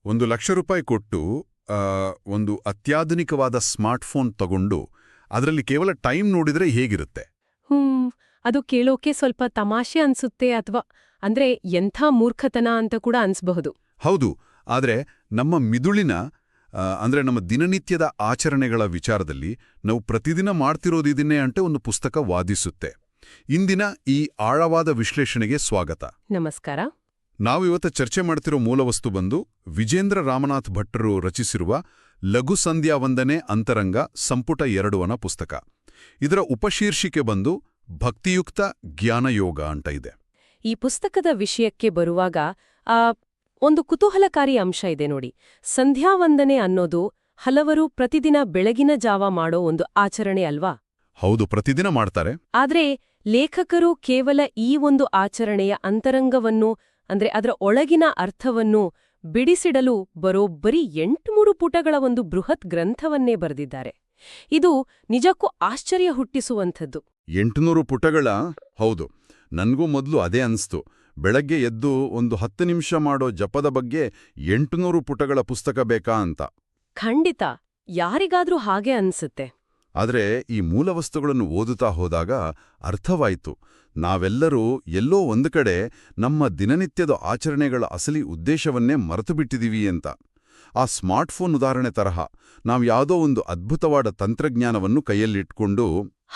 1,00,000 ಕೊಟ್ಟು ಆ, ಒಂದು ಅತ್ಯಾಧುನಿಕವಾದ ಸ್ಮಾರ್ಟ್ಫೋನ್ ತಗೊಂಡು ಅದರಲ್ಲಿ ಕೇವಲ ಟೈಮ್ ನೋಡಿದ್ರೆ ಹೇಗಿರುತ್ತೆ? ಅದು ಕೇಳೋಕೆ ಸ್ವಲ್ಪ ತಮಾಷೆ ಅನ್ಸುತ್ತೆ ಅಥವಾ ಅಂದ್ರೆ ಎಂಥ ಮೂರ್ಖತನ ಅಂತ ಕೂಡ ಅನ್ಸ್ಬಹುದು. ಹೌದು, ಆದ್ರೆ ನಮ್ಮ ಮಿದುಳಿನ ಅಂದ್ರೆ ನಮ್ಮ ದಿನನಿತ್ಯದ ಆಚರಣೆಗಳ ವಿಚಾರದಲ್ಲಿ ನಾವು ಪ್ರತಿದಿನ ಮಾಡ್ತಿರೋದಿದನ್ನೇ ಅಂಟೆ ಒಂದು ಪುಸ್ತಕ ವಾದಿಸುತ್ತೆ. ಇಂದಿನ ಈ ಆಳವಾದ ವಿಶ್ಲೇಷಣೆಗೆ ಸ್ವಾಗತ. ನಮಸ್ಕಾರ. ನಾವಿವತ್ತು ಚರ್ಚೆ ಮಾಡ್ತಿರೋ ಮೂಲವಸ್ತು ಬಂದು ವಿಜೇಂದ್ರ ರಾಮನಾಥ್ ಭಟ್ಟರು ರಚಿಸಿರುವ ಲಘು ಸಂಧ್ಯಾವಂದನೆ ಅಂತರಂಗ ಸಂಪುಟ 2 ಪುಸ್ತಕ. ಇದರ ಉಪಶೀರ್ಷಿಕೆ ಬಂದು ಭಕ್ತಿಯುಕ್ತ ಜ್ಞಾನಯೋಗ ಅಂತ ಇದೆ. ಈ ಪುಸ್ತಕದ ವಿಷಯಕ್ಕೆ ಬರುವಾಗ ಒಂದು ಕುತೂಹಲಕಾರಿ ಅಂಶ ಇದೆ ನೋಡಿ. ಸಂಧ್ಯಾವಂದನೆ ಅನ್ನೋದು ಹಲವರು ಪ್ರತಿದಿನ ಬೆಳಗಿನ ಜಾವ ಮಾಡೋ ಒಂದು ಆಚರಣೆ ಅಲ್ವಾ? ಹೌದು, ಪ್ರತಿದಿನ ಮಾಡ್ತಾರೆ. ಆದ್ರೆ ಲೇಖಕರು ಕೇವಲ ಈ ಒಂದು ಆಚರಣೆಯ ಅಂತರಂಗವನ್ನು ಅಂದ್ರೆ ಅದರ ಒಳಗಿನ ಅರ್ಥವನ್ನು ಬಿಡಿಸಿಡಲು ಬರೋಬ್ಬರಿ 800 ಪುಟಗಳ ಒಂದು ಬೃಹತ್ ಗ್ರಂಥವನ್ನೇ ಬರೆದಿದ್ದಾರೆ. ಇದು ನಿಜಕ್ಕೂ ಆಶ್ಚರ್ಯ ಹುಟ್ಟಿಸುವಂಥದ್ದು. 800 ಪುಟಗಳ? ಹೌದು, ನನ್ಗೂ ಮೊದಲು ಅದೇ ಅನ್ಸ್ತು. ಬೆಳಗ್ಗೆ ಎದ್ದು ಒಂದು 10 ನಿಮಿಷ ಮಾಡೋ ಜಪದ ಬಗ್ಗೆ 800 ಪುಟಗಳ ಪುಸ್ತಕ ಬೇಕಾ ಅಂತ. ಖಂಡಿತ, ಯಾರಿಗಾದ್ರೂ ಹಾಗೆ ಅನ್ಸುತ್ತೆ. ಆದರೆ ಈ ಮೂಲವಸ್ತುಗಳನ್ನು ಓದುತ್ತಾ ಹೋದಾಗ ಅರ್ಥವಾಯಿತು, ನಾವೆಲ್ಲರೂ ಎಲ್ಲೋ ಒಂದು ಕಡೆ ನಮ್ಮ ದಿನನಿತ್ಯದ ಆಚರಣೆಗಳ ಅಸಲಿ ಉದ್ದೇಶವನ್ನೇ ಮರೆತುಬಿಟ್ಟಿದೀವಿ ಅಂತ. ಆ ಸ್ಮಾರ್ಟ್ಫೋನ್ ಉದಾಹರಣೆ ತರಹ ನಾವು ಯಾವುದೋ ಒಂದು ಅದ್ಭುತವಾದ ತಂತ್ರಜ್ಞಾನವನ್ನು ಕೈಯಲ್ಲಿಟ್ಕೊಂಡು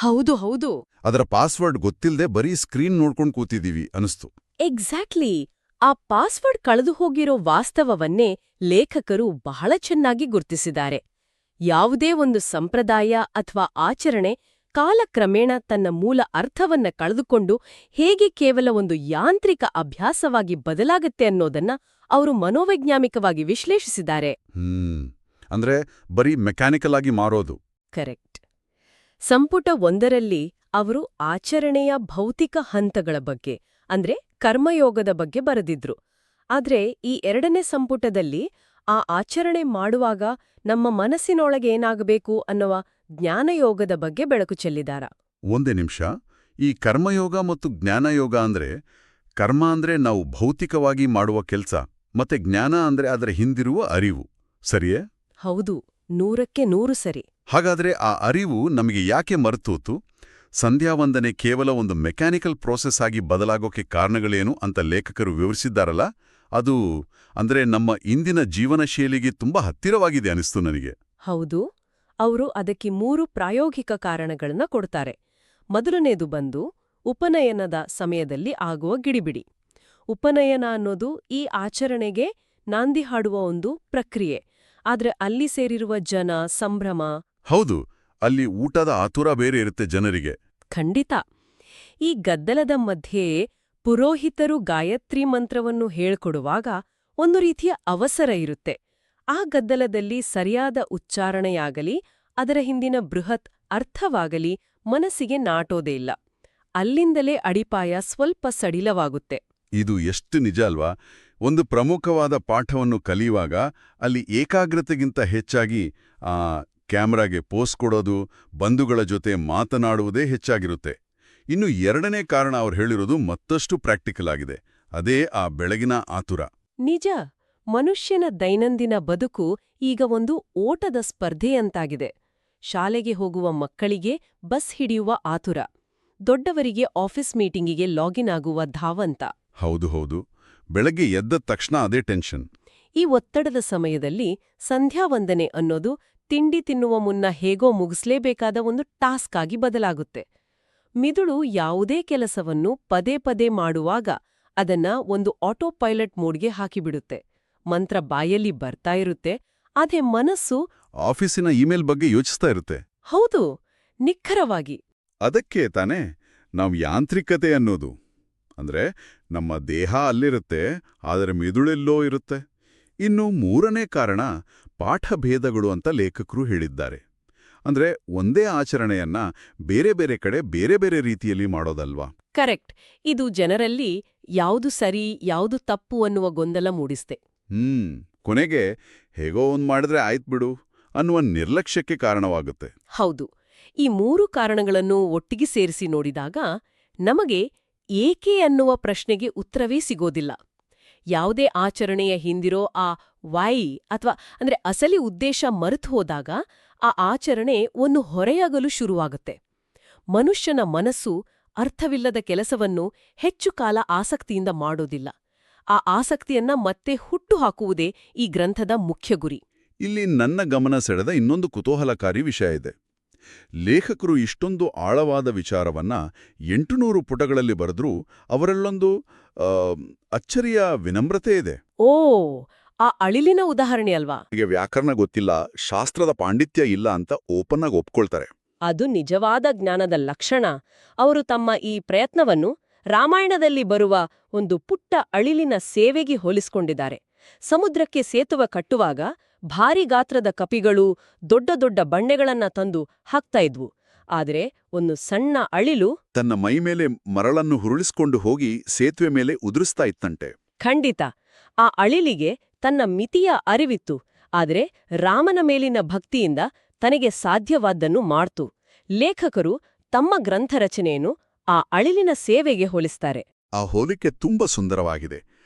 ಹೌದು ಹೌದು ಅದರ ಪಾಸ್ವರ್ಡ್ ಗೊತ್ತಿಲ್ಲದೆ ಬರೀ ಸ್ಕ್ರೀನ್ ನೋಡ್ಕೊಂಡು ಕೂತಿದ್ದೀವಿ ಅನಿಸ್ತು. ಎಕ್ಸಾಕ್ಟ್ಲಿ. ಆ ಪಾಸ್ವರ್ಡ್ ಕಳೆದು ಹೋಗಿರೋ ವಾಸ್ತವವನ್ನೇ ಲೇಖಕರು ಬಹಳ ಚೆನ್ನಾಗಿ ಗುರ್ತಿಸಿದ್ದಾರೆ. ಯಾವುದೇ ಒಂದು ಸಂಪ್ರದಾಯ ಅಥವಾ ಆಚರಣೆ ಕಾಲಕ್ರಮೇಣ ತನ್ನ ಮೂಲ ಅರ್ಥವನ್ನ ಕಳೆದುಕೊಂಡು ಹೇಗೆ ಕೇವಲ ಒಂದು ಯಾಂತ್ರಿಕ ಅಭ್ಯಾಸವಾಗಿ ಬದಲಾಗತ್ತೆ ಅನ್ನೋದನ್ನ ಅವರು ಮನೋವೈಜ್ಞಾನಿಕವಾಗಿ ವಿಶ್ಲೇಷಿಸಿದ್ದಾರೆ. ಅಂದ್ರೆ ಬರೀ ಮೆಕ್ಯಾನಿಕಲ್ ಆಗಿ ಮಾರೋದು. ಕರೆಕ್ಟ್. ಸಂಪುಟ 1ರಲ್ಲಿ ಅವರು ಆಚರಣೆಯ ಭೌತಿಕ ಹಂತಗಳ ಬಗ್ಗೆ ಅಂದ್ರೆ ಕರ್ಮಯೋಗದ ಬಗ್ಗೆ ಬರೆದಿದ್ರು. ಆದ್ರೆ ಈ 2ನೇ ಸಂಪುಟದಲ್ಲಿ ಆ ಆಚರಣೆ ಮಾಡುವಾಗ ನಮ್ಮ ಮನಸ್ಸಿನೊಳಗೆ ಏನಾಗಬೇಕು ಅನ್ನುವ ಜ್ಞಾನಯೋಗದ ಬಗ್ಗೆ ಬೆಳಕು ಚೆಲ್ಲಿದಾರ. ಒಂದೇ ನಿಮಿಷ, ಈ ಕರ್ಮಯೋಗ ಮತ್ತು ಜ್ಞಾನಯೋಗ ಅಂದ್ರೆ, ಕರ್ಮ ಅಂದ್ರೆ ನಾವು ಭೌತಿಕವಾಗಿ ಮಾಡುವ ಕೆಲ್ಸ, ಮತ್ತೆ ಜ್ಞಾನ ಅಂದ್ರೆ ಅದರ ಹಿಂದಿರುವ ಅರಿವು, ಸರಿಯೇ? ಹೌದು, 100ಕ್ಕೆ 100 ಸರಿ. ಹಾಗಾದ್ರೆ ಆ ಅರಿವು ನಮಗೆ ಯಾಕೆ ಮರೆತೋತು? ಸಂಧ್ಯಾವಂದನೆ ಕೇವಲ ಒಂದು ಮೆಕ್ಯಾನಿಕಲ್ ಪ್ರೋಸೆಸ್ ಆಗಿ ಬದಲಾಗೋಕೆ ಕಾರಣಗಳೇನು ಅಂತ ಲೇಖಕರು ವಿವರಿಸಿದ್ದಾರಲ್ಲ, ಅದು ಅಂದ್ರೆ ನಮ್ಮ ಇಂದಿನ ಜೀವನ ಶೈಲಿಗೆ ತುಂಬಾ ಹತ್ತಿರವಾಗಿದೆ ಅನಿಸ್ತು ನನಗೆ. ಹೌದು, ಅವರು ಅದಕ್ಕೆ 3 ಪ್ರಾಯೋಗಿಕ ಕಾರಣಗಳನ್ನ ಕೊಡ್ತಾರೆ. ಮೊದಲನೇದು ಬಂದು ಉಪನಯನದ ಸಮಯದಲ್ಲಿ ಆಗುವ ಗಿಡಿಬಿಡಿ. ಉಪನಯನ ಅನ್ನೋದು ಈ ಆಚರಣೆಗೆ ನಾಂದಿ ಹಾಡುವ ಒಂದು ಪ್ರಕ್ರಿಯೆ. ಆದ್ರೆ ಅಲ್ಲಿ ಸೇರಿರುವ ಜನ, ಸಂಭ್ರಮ. ಹೌದು, ಅಲ್ಲಿ ಊಟದ ಆತುರ ಬೇರೆ ಇರುತ್ತೆ ಜನರಿಗೆ. ಖಂಡಿತ. ಈ ಗದ್ದಲದ ಮಧ್ಯೆ ಪುರೋಹಿತರು ಗಾಯತ್ರಿ ಮಂತ್ರವನ್ನು ಹೇಳ್ಕೊಡುವಾಗ ಒಂದು ರೀತಿಯ ಅವಸರ ಇರುತ್ತೆ. ಆ ಗದ್ದಲದಲ್ಲಿ ಸರಿಯಾದ ಉಚ್ಚಾರಣೆಯಾಗಲಿ ಅದರ ಹಿಂದಿನ ಬೃಹತ್ ಅರ್ಥವಾಗಲಿ ಮನಸ್ಸಿಗೆ ನಾಟೋದೇ ಇಲ್ಲ. ಅಲ್ಲಿಂದಲೇ ಅಡಿಪಾಯ ಸ್ವಲ್ಪ ಸಡಿಲವಾಗುತ್ತೆ. ಇದು ಎಷ್ಟು ನಿಜ ಅಲ್ವಾ? ಒಂದು ಪ್ರಮುಖವಾದ ಪಾಠವನ್ನು ಕಲಿಯುವಾಗ ಅಲ್ಲಿ ಏಕಾಗ್ರತೆಗಿಂತ ಹೆಚ್ಚಾಗಿ ಕ್ಯಾಮ್ರಾಗೆ ಪೋಸ್ ಕೊಡೋದು, ಬಂಧುಗಳ ಜೊತೆ ಮಾತನಾಡುವುದೇ ಹೆಚ್ಚಾಗಿರುತ್ತೆ. ಇನ್ನು 2ನೇ ಕಾರಣ ಅವ್ರು ಹೇಳಿರೋದು ಮತ್ತಷ್ಟು ಪ್ರಾಕ್ಟಿಕಲ್ ಆಗಿದೆ. ಅದೇ ಆ ಬೆಳಗಿನ ಆತುರ. ನಿಜ. ಮನುಷ್ಯನ ದೈನಂದಿನ ಬದುಕು ಈಗ ಒಂದು ಓಟದ ಸ್ಪರ್ಧೆಯಂತಾಗಿದೆ. ಶಾಲೆಗೆ ಹೋಗುವ ಮಕ್ಕಳಿಗೆ ಬಸ್ ಹಿಡಿಯುವ ಆತುರ, ದೊಡ್ಡವರಿಗೆ ಆಫೀಸ್ ಮೀಟಿಂಗಿಗೆ ಲಾಗಿನ್ ಆಗುವ ಧಾವಂತ. ಹೌದು ಹೌದು, ಬೆಳಗ್ಗೆ ಎದ್ದ ತಕ್ಷಣ ಅದೇ ಟೆನ್ಷನ್. ಈ ಒತ್ತಡದ ಸಮಯದಲ್ಲಿ ಸಂಧ್ಯಾವಂದನೆ ಅನ್ನೋದು ತಿಂಡಿ ತಿನ್ನುವ ಮುನ್ನ ಹೇಗೋ ಮುಗಿಸ್ಲೇಬೇಕಾದ ಒಂದು ಟಾಸ್ಕ್ ಆಗಿ ಬದಲಾಗುತ್ತೆ. ಮಿದುಳು ಯಾವುದೇ ಕೆಲಸವನ್ನು ಪದೇ ಪದೇ ಮಾಡುವಾಗ ಅದನ್ನ ಒಂದು ಆಟೋ ಪೈಲಟ್ ಮೋಡ್ಗೆ ಹಾಕಿಬಿಡುತ್ತೆ. ಮಂತ್ರ ಬಾಯಲ್ಲಿ ಬರ್ತಾ ಇರುತ್ತೆ, ಆದ್ರೆ ಮನಸ್ಸು ಆಫೀಸಿನ ಇಮೇಲ್ ಬಗ್ಗೆ ಯೋಚಿಸ್ತಾ ಇರುತ್ತೆ. ಹೌದು, ನಿಖರವಾಗಿ. ಅದಕ್ಕೆ ತಾನೇ ನಾವು ಯಾಂತ್ರಿಕತೆ ಅನ್ನೋದು. ಅಂದ್ರೆ ನಮ್ಮ ದೇಹ ಅಲ್ಲಿರುತ್ತೆ, ಆದರೆ ಮಿದುಳೆಲ್ಲೋ ಇರುತ್ತೆ. ಇನ್ನು 3ನೇ ಕಾರಣ ಪಾಠಭೇದಗಳು ಅಂತ ಲೇಖಕರು ಹೇಳಿದ್ದಾರೆ. ಅಂದ್ರೆ ಒಂದೇ ಆಚರಣೆಯನ್ನ ಬೇರೆ ಬೇರೆ ಕಡೆ ಬೇರೆ ಬೇರೆ ರೀತಿಯಲ್ಲಿ ಮಾಡೋದಲ್ವಾ? ಕರೆಕ್ಟ್. ಇದು ಜನರಲ್ಲಿ ಯಾವುದು ಸರಿ ಯಾವುದು ತಪ್ಪು ಅನ್ನುವ ಗೊಂದಲ ಮೂಡಿಸ್ತೆ. ಕೊನೆಗೆ ಹೇಗೋ ಒಂದ್ ಮಾಡಿದ್ರೆ ಆಯ್ತು ಬಿಡು ಅನ್ನುವ ನಿರ್ಲಕ್ಷ್ಯಕ್ಕೆ ಕಾರಣವಾಗುತ್ತೆ. ಹೌದು. ಈ 3 ಕಾರಣಗಳನ್ನು ಒಟ್ಟಿಗೆ ಸೇರಿಸಿ ನೋಡಿದಾಗ ನಮಗೆ ಏಕೆ ಅನ್ನುವ ಪ್ರಶ್ನೆಗೆ ಉತ್ತರವೇ ಸಿಗೋದಿಲ್ಲ. ಯಾವುದೇ ಆಚರಣೆಯ ಹಿಂದಿರೋ ಆ ವೈ ಅಥವಾ ಅಸಲಿ ಉದ್ದೇಶ ಮರೆತು ಹೋದಾಗ ಆ ಆಚರಣೆ ಒಂದು ಹೊರೆಯಾಗಲು ಶುರುವಾಗುತ್ತೆ. ಮನುಷ್ಯನ ಮನಸ್ಸು ಅರ್ಥವಿಲ್ಲದ ಕೆಲಸವನ್ನು ಹೆಚ್ಚು ಕಾಲ ಆಸಕ್ತಿಯಿಂದ ಮಾಡೋದಿಲ್ಲ. ಆ ಆಸಕ್ತಿಯನ್ನ ಮತ್ತೆ ಹುಟ್ಟು ಹಾಕುವುದೇ ಈ ಗ್ರಂಥದ ಮುಖ್ಯ ಗುರಿ. ಇಲ್ಲಿ ನನ್ನ ಗಮನ ಸೆಳೆದ ಇನ್ನೊಂದು ಕುತೂಹಲಕಾರಿ ವಿಷಯ ಇದೆ. ಲೇಖಕರು ಇಷ್ಟೊಂದು ಆಳವಾದ ವಿಚಾರವನ್ನ 800 ಪುಟಗಳಲ್ಲಿ ಬರೆದ್ರೂ ಅವರಲ್ಲೊಂದು ಅಚ್ಚರಿಯ ವಿನಮ್ರತೆ ಇದೆ. ಓ, ಆ ಅಳಿಲಿನ ಉದಾಹರಣೆ ಅಲ್ವಾ? ಹೀಗೆ ವ್ಯಾಕರಣ ಗೊತ್ತಿಲ್ಲ, ಶಾಸ್ತ್ರದ ಪಾಂಡಿತ್ಯ ಇಲ್ಲ ಅಂತ ಓಪನ್ ಆಗಿ ಒಪ್ಕೊಳ್ತಾರೆ. ಅದು ನಿಜವಾದ ಜ್ಞಾನದ ಲಕ್ಷಣ. ಅವರು ತಮ್ಮ ಈ ಪ್ರಯತ್ನವನ್ನು ರಾಮಾಯಣದಲ್ಲಿ ಬರುವ ಒಂದು ಪುಟ್ಟ ಅಳಿಲಿನ ಸೇವೆಗೆ ಹೋಲಿಸಿಕೊಂಡಿದ್ದಾರೆ. ಸಮುದ್ರಕ್ಕೆ ಸೇತುವೆ ಕಟ್ಟುವಾಗ ಭಾರಿ ಗಾತ್ರದ ಕಪಿಗಳು ದೊಡ್ಡ ದೊಡ್ಡ ಬಂಡೆಗಳನ್ನ ತಂದು ಹಾಕ್ತಾ ಇದ್ವು. ಆದರೆ ಒಂದು ಸಣ್ಣ ಅಳಿಲು ತನ್ನ ಮೈ ಮೇಲೆ ಮರಳನ್ನು ಹುರುಳಿಸ್ಕೊಂಡು ಹೋಗಿ ಸೇತುವೆ ಮೇಲೆ ಉದುರಿಸ್ತಾ ಇತ್ತಂತೆ. ಖಂಡಿತ ಆ ಅಳಿಲಿಗೆ ತನ್ನ ಮಿತಿಯ ಅರಿವಿತ್ತು. ಆದರೆ ರಾಮನ ಮೇಲಿನ ಭಕ್ತಿಯಿಂದ ತನಗೆ ಸಾಧ್ಯವಾದ್ದನ್ನು ಮಾಡ್ತು. ಲೇಖಕರು ತಮ್ಮ ಗ್ರಂಥ ರಚನೆಯನ್ನು ಆ ಅಳಿಲಿನ ಸೇವೆಗೆ ಹೋಲಿಸ್ತಾರೆ. ಆ ಹೋಲಿಕೆ ತುಂಬ ಸುಂದರವಾಗಿದೆ.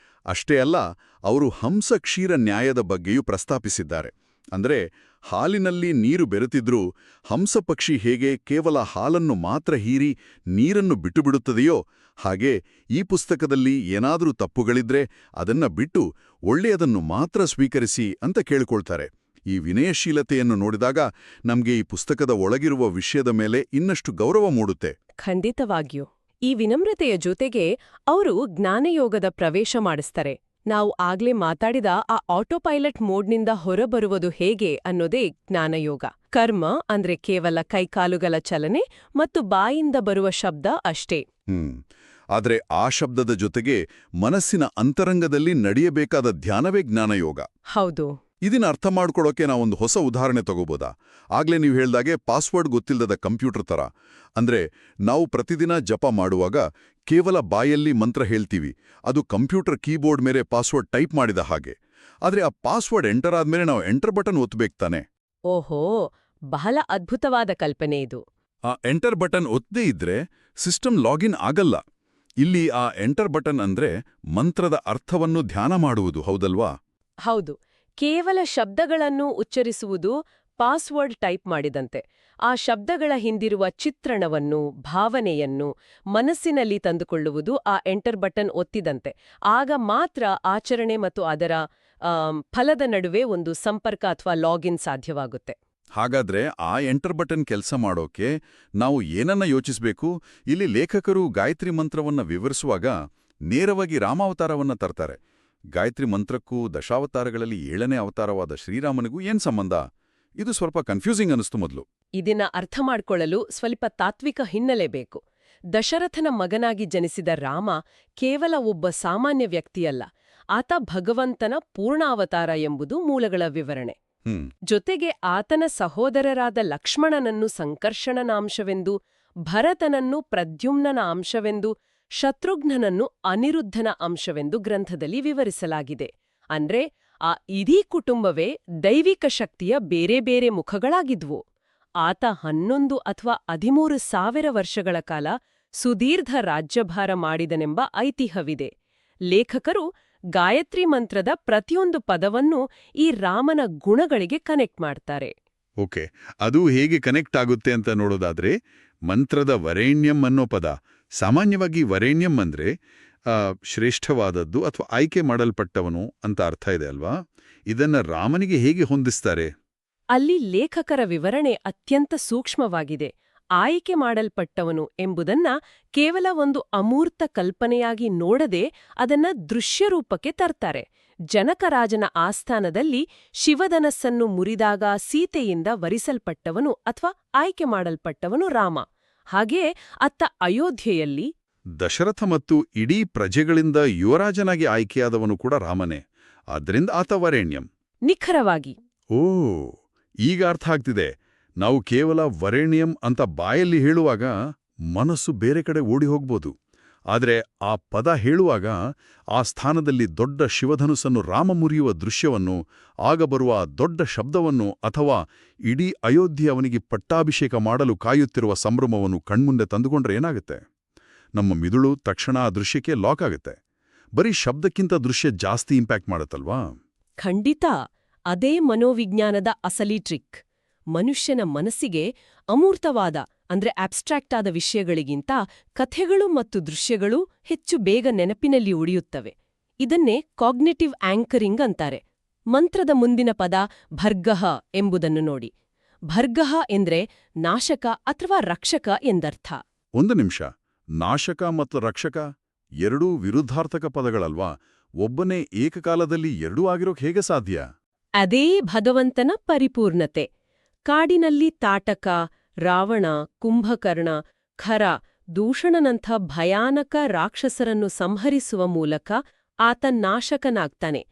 ಅಷ್ಟೇ ಅಲ್ಲ, ಅವರು ಹಂಸ ಕ್ಷೀರ ನ್ಯಾಯದ ಬಗ್ಗೆಯೂ ಪ್ರಸ್ತಾಪಿಸಿದ್ದಾರೆ. ಅಂದ್ರೆ ಹಾಲಿನಲ್ಲಿ ನೀರು ಬೆರೆತಿದ್ರೂ ಹಂಸ ಪಕ್ಷಿ ಹೇಗೆ ಕೇವಲ ಹಾಲನ್ನು ಮಾತ್ರ ಹೀರಿ ನೀರನ್ನು ಬಿಟ್ಟುಬಿಡುತ್ತದೆಯೋ ಹಾಗೆ ಈ ಪುಸ್ತಕದಲ್ಲಿ ಏನಾದರೂ ತಪ್ಪುಗಳಿದ್ರೆ ಅದನ್ನ ಬಿಟ್ಟು ಒಳ್ಳೆಯದನ್ನು ಮಾತ್ರ ಸ್ವೀಕರಿಸಿ ಅಂತ ಕೇಳಿಕೊಳ್ತಾರೆ. ಈ ವಿನಯಶೀಲತೆಯನ್ನು ನೋಡಿದಾಗ ನಮ್ಗೆ ಈ ಪುಸ್ತಕದ ಒಳಗಿರುವ ವಿಷಯದ ಮೇಲೆ ಇನ್ನಷ್ಟು ಗೌರವ ಮೂಡುತ್ತೆ. ಖಂಡಿತವಾಗಿಯೂ. ಈ ವಿನಮ್ರತೆಯ ಜೊತೆಗೆ ಅವರು ಜ್ಞಾನಯೋಗದ ಪ್ರವೇಶ ಮಾಡಿಸ್ತಾರೆ. ನಾವು ಆಗ್ಲೇ ಮಾತಾಡಿದ ಆ ಆಟೋಪೈಲಟ್ ಮೋಡ್ನಿಂದ ಹೊರಬರುವುದು ಹೇಗೆ ಅನ್ನೋದೇ ಜ್ಞಾನಯೋಗ. ಕರ್ಮ ಅಂದ್ರೆ ಕೇವಲ ಕೈಕಾಲುಗಳ ಚಲನೆ ಮತ್ತು ಬಾಯಿಂದ ಬರುವ ಶಬ್ದ ಅಷ್ಟೇ. ಆದ್ರೆ ಆ ಶಬ್ದದ ಜೊತೆಗೆ ಮನಸ್ಸಿನ ಅಂತರಂಗದಲ್ಲಿ ನಡೆಯಬೇಕಾದ ಧ್ಯಾನವೇ ಜ್ಞಾನಯೋಗ. ಹೌದು. ಇದನ್ನ ಅರ್ಥ ಮಾಡ್ಕೊಳ್ಳೋಕೆ ನಾವೊಂದು ಹೊಸ ಉದಾಹರಣೆ ತಗೋಬೋದಾ? ಆಗ್ಲೇ ನೀವು ಹೇಳ್ದಾಗೆ ಪಾಸ್ವರ್ಡ್ ಗೊತ್ತಿಲ್ಲದ ಕಂಪ್ಯೂಟರ್ ತರ. ಅಂದ್ರೆ ನಾವು ಪ್ರತಿದಿನ ಜಪ ಮಾಡುವಾಗ ಕೇವಲ ಬಾಯಲ್ಲಿ ಮಂತ್ರ ಹೇಳ್ತೀವಿ, ಅದು ಕಂಪ್ಯೂಟರ್ ಕೀಬೋರ್ಡ್ ಮೇಲೆ ಪಾಸ್ವರ್ಡ್ ಟೈಪ್ ಮಾಡಿದ ಹಾಗೆ. ಆದ್ರೆ ಆ ಪಾಸ್ವರ್ಡ್ ಎಂಟರ್ ಆದ್ಮೇಲೆ ನಾವು ಎಂಟರ್ ಬಟನ್ ಒತ್ತಬೇಕು ತಾನೆ. ಓಹೋ, ಬಹಳ ಅದ್ಭುತವಾದ ಕಲ್ಪನೆ ಇದು. ಆ ಎಂಟರ್ ಬಟನ್ ಒತ್ತದೇ ಇದ್ರೆ ಸಿಸ್ಟಮ್ ಲಾಗಿನ್ ಆಗಲ್ಲ. ಇಲ್ಲಿ ಆ ಎಂಟರ್ ಬಟನ್ ಅಂದ್ರೆ ಮಂತ್ರದ ಅರ್ಥವನ್ನು ಧ್ಯಾನ ಮಾಡುವುದು, ಹೌದಲ್ವಾ? ಹೌದು. ಕೇವಲ ಶಬ್ದಗಳನ್ನು ಉಚ್ಚರಿಸುವುದು ಪಾಸ್ವರ್ಡ್ ಟೈಪ್ ಮಾಡಿದಂತೆ. ಆ ಶಬ್ದಗಳ ಹಿಂದಿರುವ ಚಿತ್ರಣವನ್ನು, ಭಾವನೆಯನ್ನು ಮನಸ್ಸಿನಲ್ಲಿ ತಂದುಕೊಳ್ಳುವುದು ಆ ಎಂಟರ್ ಬಟನ್ ಒತ್ತಿದಂತೆ. ಆಗ ಮಾತ್ರ ಆಚರಣೆ ಮತ್ತು ಅದರ ಫಲದ ನಡುವೆ ಒಂದು ಸಂಪರ್ಕ ಅಥವಾ ಲಾಗಿನ್ ಸಾಧ್ಯವಾಗುತ್ತೆ. ಹಾಗಾದ್ರೆ ಆ ಎಂಟರ್ ಬಟನ್ ಕೆಲಸ ಮಾಡೋಕೆ ನಾವು ಏನನ್ನ ಯೋಚಿಸಬೇಕು? ಇಲ್ಲಿ ಲೇಖಕರು ಗಾಯತ್ರಿ ಮಂತ್ರವನ್ನ ವಿವರಿಸುವಾಗ ನೇರವಾಗಿ ರಾಮಾವತಾರವನ್ನ ತರ್ತಾರೆ. ಗಾಯತ್ರಿ ಮಂತ್ರಕ್ಕೂ ದಶಾವತಾರಗಳಲ್ಲಿ 7ನೇ ಅವತಾರವಾದ ಶ್ರೀರಾಮನಿಗೂ ಏನ್ ಸಂಬಂಧ? ಇದು ಸ್ವಲ್ಪ ಕನ್ಫ್ಯೂಸಿಂಗ್ ಅನಿಸ್ತು ಮೊದಲು. ಇದನ್ನ ಅರ್ಥ ಮಾಡ್ಕೊಳ್ಳಲು ಸ್ವಲ್ಪ ತಾತ್ವಿಕ ಹಿನ್ನೆಲೆ ಬೇಕು. ದಶರಥನ ಮಗನಾಗಿ ಜನಿಸಿದ ರಾಮ ಕೇವಲ ಒಬ್ಬ ಸಾಮಾನ್ಯ ವ್ಯಕ್ತಿಯಲ್ಲ. ಆತ ಭಗವಂತನ ಪೂರ್ಣಾವತಾರ ಎಂಬುದು ಮೂಲಗಳ ವಿವರಣೆ. ಜೊತೆಗೆ ಆತನ ಸಹೋದರರಾದ ಲಕ್ಷ್ಮಣನನ್ನು ಸಂಕರ್ಷಣನ ಅಂಶವೆಂದು, ಭರತನನ್ನು ಪ್ರದ್ಯುಮ್ನನ ಅಂಶವೆಂದು, ಶತ್ರುಘ್ನನನ್ನು ಅನಿರುದ್ಧನ ಅಂಶವೆಂದು ಗ್ರಂಥದಲ್ಲಿ ವಿವರಿಸಲಾಗಿದೆ. ಅಂದ್ರೆ ಆ ಇಡೀ ಕುಟುಂಬವೇ ದೈವಿಕ ಶಕ್ತಿಯ ಬೇರೆ ಬೇರೆ ಮುಖಗಳಾಗಿದ್ವು. ಆತ 11 ಅಥವಾ 13,000 ವರ್ಷಗಳ ಕಾಲ ಸುದೀರ್ಘ ರಾಜ್ಯಭಾರ ಮಾಡಿದನೆಂಬ ಐತಿಹ್ಯವಿದೆ. ಲೇಖಕರು ಗಾಯತ್ರಿ ಮಂತ್ರದ ಪ್ರತಿಯೊಂದು ಪದವನ್ನು ಈ ರಾಮನ ಗುಣಗಳಿಗೆ ಕನೆಕ್ಟ್ ಮಾಡ್ತಾರೆ. ಓಕೆ, ಅದು ಹೇಗೆ ಕನೆಕ್ಟ್ ಆಗುತ್ತೆ ಅಂತ ನೋಡೋದಾದ್ರೆ, ಮಂತ್ರದ ವರೇಣ್ಯಂ ಅನ್ನೋ ಪದ, ಸಾಮಾನ್ಯವಾಗಿ ವರೇಣ್ಯಂ ಅಂದ್ರೆ ಶ್ರೇಷ್ಠವಾದದ್ದು ಅಥವಾ ಆಯ್ಕೆ ಮಾಡಲ್ಪಟ್ಟವನು ಅಂತ ಅರ್ಥ ಇದೆ ಅಲ್ವಾ? ಇದನ್ನ ರಾಮನಿಗೆ ಹೇಗೆ ಹೊಂದಿಸ್ತಾರೆ? ಅಲ್ಲಿ ಲೇಖಕರ ವಿವರಣೆ ಅತ್ಯಂತ ಸೂಕ್ಷ್ಮವಾಗಿದೆ. ಆಯ್ಕೆ ಮಾಡಲ್ಪಟ್ಟವನು ಎಂಬುದನ್ನ ಕೇವಲ ಒಂದು ಅಮೂರ್ತ ಕಲ್ಪನೆಯಾಗಿ ನೋಡದೆ ಅದನ್ನ ದೃಶ್ಯರೂಪಕ್ಕೆ ತರ್ತಾರೆ. ಜನಕರಾಜನ ಆಸ್ಥಾನದಲ್ಲಿ ಶಿವಧನಸ್ಸನ್ನು ಮುರಿದಾಗ ಸೀತೆಯಿಂದ ವರಿಸಲ್ಪಟ್ಟವನು ಅಥವಾ ಆಯ್ಕೆ ಮಾಡಲ್ಪಟ್ಟವನು ರಾಮ. ಹಾಗೆಯೇ ಅತ್ತ ಅಯೋಧ್ಯೆಯಲ್ಲಿ ದಶರಥ ಮತ್ತು ಇಡೀ ಪ್ರಜೆಗಳಿಂದ ಯುವರಾಜನಾಗಿ ಆಯ್ಕೆಯಾದವನು ಕೂಡ ರಾಮನೇ. ಆದ್ರಿಂದ ಆತ ವರೇಣ್ಯಂ. ನಿಖರವಾಗಿ. ಓ, ಈಗ ಅರ್ಥ ಆಗ್ತಿದೆ. ನಾವು ಕೇವಲ ವರೇಣ್ಯಂ ಅಂತ ಬಾಯಲ್ಲಿ ಹೇಳುವಾಗ ಮನಸ್ಸು ಬೇರೆ ಕಡೆ ಓಡಿ ಹೋಗ್ಬೋದು. ಆದರೆ ಆ ಪದ ಹೇಳುವಾಗ ಆ ಸ್ಥಾನದಲ್ಲಿ ದೊಡ್ಡ ಶಿವಧನುಸ್ಸನ್ನು ರಾಮ ಮುರಿಯುವ ದೃಶ್ಯವನ್ನು, ಆಗ ಬರುವ ದೊಡ್ಡ ಶಬ್ದವನ್ನು ಅಥವಾ ಇಡೀ ಅಯೋಧ್ಯೆ ಅವನಿಗೆ ಪಟ್ಟಾಭಿಷೇಕ ಮಾಡಲು ಕಾಯುತ್ತಿರುವ ಸಂಭ್ರಮವನ್ನು ಕಣ್ಮುಂದೆ ತಂದುಕೊಂಡ್ರೆ ಏನಾಗುತ್ತೆ? ನಮ್ಮ ಮಿದುಳು ತಕ್ಷಣ ಆ ದೃಶ್ಯಕ್ಕೆ ಲಾಕ್ ಆಗುತ್ತೆ. ಬರೀ ಶಬ್ದಕ್ಕಿಂತ ದೃಶ್ಯ ಜಾಸ್ತಿ ಇಂಪ್ಯಾಕ್ಟ್ ಮಾಡುತ್ತಲ್ವಾ? ಖಂಡಿತ ಅದೇ ಮನೋವಿಜ್ಞಾನದ ಅಸಲಿ ಟ್ರಿಕ್. ಮನುಷ್ಯನ ಮನಸ್ಸಿಗೆ ಅಮೂರ್ತವಾದ ಅಂದ್ರೆ ಅಬ್ಸ್ಟ್ರಾಕ್ಟ್ ಆದ ವಿಷಯಗಳಿಗಿಂತ ಕಥೆಗಳು ಮತ್ತು ದೃಶ್ಯಗಳು ಹೆಚ್ಚು ಬೇಗ ನೆನಪಿನಲ್ಲಿ ಉಳಿಯುತ್ತವೆ. ಇದನ್ನೇ ಕಾಗ್ನಿಟಿವ್ ಆಂಕರಿಂಗ್ ಅಂತಾರೆ. ಮಂತ್ರದ ಮುಂದಿನ ಪದ ಭರ್ಗಃ ಎಂಬುದನ್ನು ನೋಡಿ. ಭರ್ಗಃ ಎಂದ್ರೆ ನಾಶಕ ಅಥವಾ ರಕ್ಷಕ ಎಂದರ್ಥ. ಒಂದು ನಿಮಿಷ, ನಾಶಕ ಮತ್ತು ರಕ್ಷಕ ಎರಡೂ ವಿರುದ್ಧಾರ್ಥಕ ಪದಗಳಲ್ವಾ? ಒಬ್ಬನೇ ಏಕಕಾಲದಲ್ಲಿ ಎರಡೂ ಆಗಿರೋಕ್ ಹೇಗೆ ಸಾಧ್ಯ? ಅದೇ ಭಗವಂತನ ಪರಿಪೂರ್ಣತೆ. ಕಾಡಿನಲ್ಲಿ ತಾಟಕ, ರಾವಣ, ಕುಂಭಕರ್ಣ, ಖರ, ದೂಷಣನಂಥ ಭಯಾನಕ ರಾಕ್ಷಸರನ್ನು ಸಂಹರಿಸುವ ಮೂಲಕ ಆತ ನಾಶಕನಾಗ್ತಾನೆ.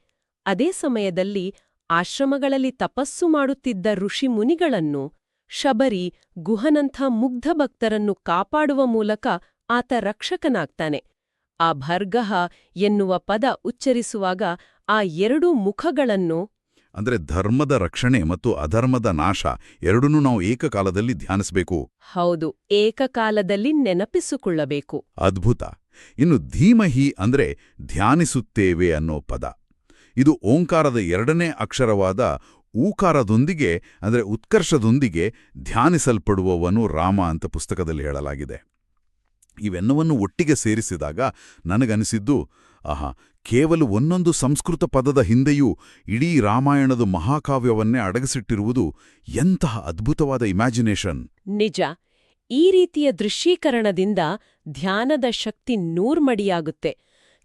ಅದೇ ಸಮಯದಲ್ಲಿ ಆಶ್ರಮಗಳಲ್ಲಿ ತಪಸ್ಸು ಮಾಡುತ್ತಿದ್ದ ಋಷಿ ಮುನಿಗಳನ್ನು, ಶಬರಿ, ಗುಹನಂಥ ಮುಗ್ಧ ಭಕ್ತರನ್ನು ಕಾಪಾಡುವ ಮೂಲಕ ಆತ ರಕ್ಷಕನಾಗ್ತಾನೆ. ಆ ಭರ್ಗಃ ಎನ್ನುವ ಪದ ಉಚ್ಚರಿಸುವಾಗ ಆ ಎರಡೂ ಮುಖಗಳನ್ನು ಅಂದ್ರೆ ಧರ್ಮದ ರಕ್ಷಣೆ ಮತ್ತು ಅಧರ್ಮದ ನಾಶ ಎರಡನ್ನೂ ನಾವು ಏಕಕಾಲದಲ್ಲಿ ಧ್ಯಾನಿಸಬೇಕು. ಹೌದು, ಏಕಕಾಲದಲ್ಲಿ ನೆನಪಿಸಿಕೊಳ್ಳಬೇಕು. ಅದ್ಭುತ. ಇನ್ನು ಧೀಮಹಿ ಅಂದ್ರೆ ಧ್ಯಾನಿಸುತ್ತೇವೆ ಅನ್ನೋ ಪದ. ಇದು ಓಂಕಾರದ ಎರಡನೇ ಅಕ್ಷರವಾದ ಊಕಾರದೊಂದಿಗೆ ಅಂದ್ರೆ ಉತ್ಕರ್ಷದೊಂದಿಗೆ ಧ್ಯಾನಿಸಲ್ಪಡುವವನು ರಾಮ ಅಂತ ಪುಸ್ತಕದಲ್ಲಿ ಹೇಳಲಾಗಿದೆ. ಇವೆಲ್ಲವನ್ನು ಒಟ್ಟಿಗೆ ಸೇರಿಸಿದಾಗ ನನಗನಿಸಿದ್ದು, ಆಹಾ, ಕೇವಲ ಒಂದೊಂದು ಸಂಸ್ಕೃತ ಪದದ ಹಿಂದೆಯೂ ಇಡೀ ರಾಮಾಯಣದ ಮಹಾಕಾವ್ಯವನ್ನೇ ಅಡಗಿಸಿಟ್ಟಿರುವುದು ಎಂತಹ ಅದ್ಭುತವಾದ ಇಮ್ಯಾಜಿನೇಷನ್. ನಿಜ. ಈ ರೀತಿಯ ದೃಶ್ಯೀಕರಣದಿಂದ ಧ್ಯಾನದ ಶಕ್ತಿ ನೂರ್ಮಡಿಯಾಗುತ್ತೆ.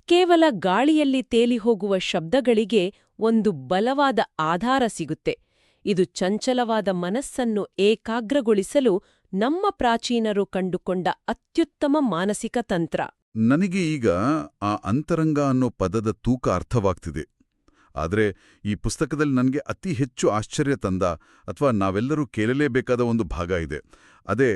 ಕೇವಲ ಗಾಳಿಯಲ್ಲಿ ತೇಲಿ ಹೋಗುವ ಶಬ್ದಗಳಿಗೆ ಒಂದು ಬಲವಾದ ಆಧಾರ ಸಿಗುತ್ತೆ. ಇದು ಚಂಚಲವಾದ ಮನಸ್ಸನ್ನು ಏಕಾಗ್ರಗೊಳಿಸಲು ನಮ್ಮ ಪ್ರಾಚೀನರು ಕಂಡುಕೊಂಡ ಅತ್ಯುತ್ತಮ ಮಾನಸಿಕ ತಂತ್ರ. ನನಗೆ ಈಗ ಆ ಅಂತರಂಗ ಅನ್ನೋ ಪದದ ತೂಕ ಅರ್ಥವಾಗ್ತಿದೆ. ಆದರೆ ಈ ಪುಸ್ತಕದಲ್ಲಿ ನನಗೆ ಅತಿ ಹೆಚ್ಚು ಆಶ್ಚರ್ಯ ತಂದ ಅಥವಾ ನಾವೆಲ್ಲರೂ ಕೇಳಲೇಬೇಕಾದ ಒಂದು ಭಾಗ ಇದೆ. ಅದೇ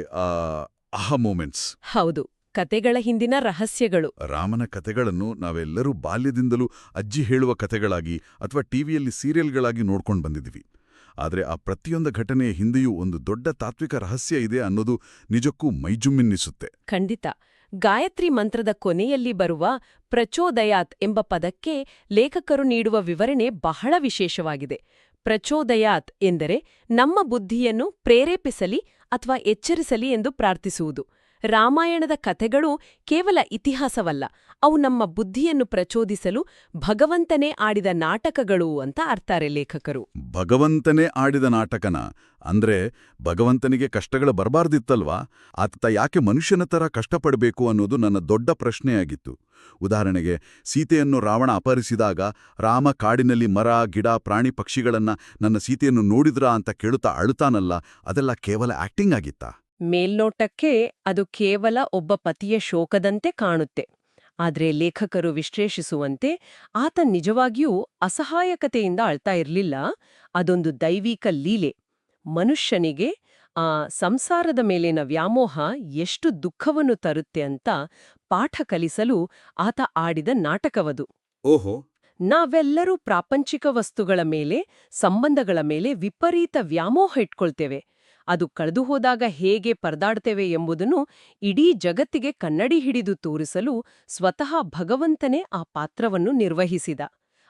ಆಹಾ ಮೂಮೆಂಟ್ಸ್. ಹೌದು, ಕತೆಗಳ ಹಿಂದಿನ ರಹಸ್ಯಗಳು. ರಾಮನ ಕತೆಗಳನ್ನು ನಾವೆಲ್ಲರೂ ಬಾಲ್ಯದಿಂದಲೂ ಅಜ್ಜಿ ಹೇಳುವ ಕತೆಗಳಾಗಿ ಅಥವಾ ಟಿವಿಯಲ್ಲಿ ಸೀರಿಯಲ್ಗಳಾಗಿ ನೋಡ್ಕೊಂಡು ಬಂದಿದ್ದೀವಿ. ಆದರೆ ಆ ಪ್ರತಿಯೊಂದು ಘಟನೆಯ ಹಿಂದೆಯೂ ಒಂದು ದೊಡ್ಡ ತಾತ್ವಿಕ ರಹಸ್ಯ ಇದೆ ಅನ್ನೋದು ನಿಜಕ್ಕೂ ಮೈಜುಮ್ಮೆನ್ನಿಸುತ್ತೆ. ಖಂಡಿತ. ಗಾಯತ್ರಿ ಮಂತ್ರದ ಕೊನೆಯಲ್ಲಿ ಬರುವ ಪ್ರಚೋದಯಾತ್ ಎಂಬ ಪದಕ್ಕೆ ಲೇಖಕರು ನೀಡುವ ವಿವರಣೆ ಬಹಳ ವಿಶೇಷವಾಗಿದೆ. ಪ್ರಚೋದಯಾತ್ ಎಂದರೆ ನಮ್ಮ ಬುದ್ಧಿಯನ್ನು ಪ್ರೇರೇಪಿಸಲಿ ಅಥವಾ ಎಚ್ಚರಿಸಲಿ ಎಂದು ಪ್ರಾರ್ಥಿಸುವುದು. ರಾಮಾಯಣದ ಕಥೆಗಳು ಕೇವಲ ಇತಿಹಾಸವಲ್ಲ, ಅವು ನಮ್ಮ ಬುದ್ಧಿಯನ್ನು ಪ್ರಚೋದಿಸಲು ಭಗವಂತನೇ ಆಡಿದ ನಾಟಕಗಳು ಅಂತ ಅರ್ತಾರೆ ಲೇಖಕರು. ಭಗವಂತನೇ ಆಡಿದ ನಾಟಕನ ಅಂದ್ರೆ ಭಗವಂತನಿಗೆ ಕಷ್ಟಗಳು ಬರಬಾರ್ದಿತ್ತಲ್ವಾ? ಆತ ಯಾಕೆ ಮನುಷ್ಯನ ಥರ ಕಷ್ಟಪಡಬೇಕು ಅನ್ನೋದು ನನ್ನ ದೊಡ್ಡ ಪ್ರಶ್ನೆಯಾಗಿತ್ತು. ಉದಾಹರಣೆಗೆ, ಸೀತೆಯನ್ನು ರಾವಣ ಅಪಹರಿಸಿದಾಗ ರಾಮ ಕಾಡಿನಲ್ಲಿ ಮರ, ಗಿಡ, ಪ್ರಾಣಿ, ಪಕ್ಷಿಗಳನ್ನ ನನ್ನ ಸೀತೆಯನ್ನು ನೋಡಿದ್ರಾ ಅಂತ ಕೇಳುತ್ತಾ ಅಳುತ್ತಾನಲ್ಲ, ಅದೆಲ್ಲ ಕೇವಲ ಆಕ್ಟಿಂಗ್ ಆಗಿತ್ತಾ? ಮೇಲ್ನೋಟಕ್ಕೆ ಅದು ಕೇವಲ ಒಬ್ಬ ಪತಿಯ ಶೋಕದಂತೆ ಕಾಣುತ್ತೆ. ಆದ್ರೆ ಲೇಖಕರು ವಿಶ್ಲೇಷಿಸುವಂತೆ ಆತ ನಿಜವಾಗಿಯೂ ಅಸಹಾಯಕತೆಯಿಂದ ಅಳ್ತಾ ಇರಲಿಲ್ಲ. ಅದೊಂದು ದೈವಿಕ ಲೀಲೆ. ಮನುಷ್ಯನಿಗೆ ಆ ಸಂಸಾರದ ಮೇಲಿನ ವ್ಯಾಮೋಹ ಎಷ್ಟು ದುಃಖವನ್ನು ತರುತ್ತೆ ಅಂತ ಪಾಠ ಕಲಿಸಲು ಆತ ಆಡಿದ ನಾಟಕವದು. ಓಹೋ. ನಾವೆಲ್ಲರೂ ಪ್ರಾಪಂಚಿಕ ವಸ್ತುಗಳ ಮೇಲೆ, ಸಂಬಂಧಗಳ ಮೇಲೆ ವಿಪರೀತ ವ್ಯಾಮೋಹ ಇಟ್ಕೊಳ್ತೇವೆ. ಅದು ಕಳೆದು ಹೋದಾಗ ಹೇಗೆ ಪರದಾಡ್ತೇವೆ ಎಂಬುದನ್ನು ಇಡೀ ಜಗತ್ತಿಗೆ ಕನ್ನಡಿ ಹಿಡಿದು ತೋರಿಸಲು ಸ್ವತಃ ಭಗವಂತನೇ ಆ ಪಾತ್ರವನ್ನು ನಿರ್ವಹಿಸಿದ.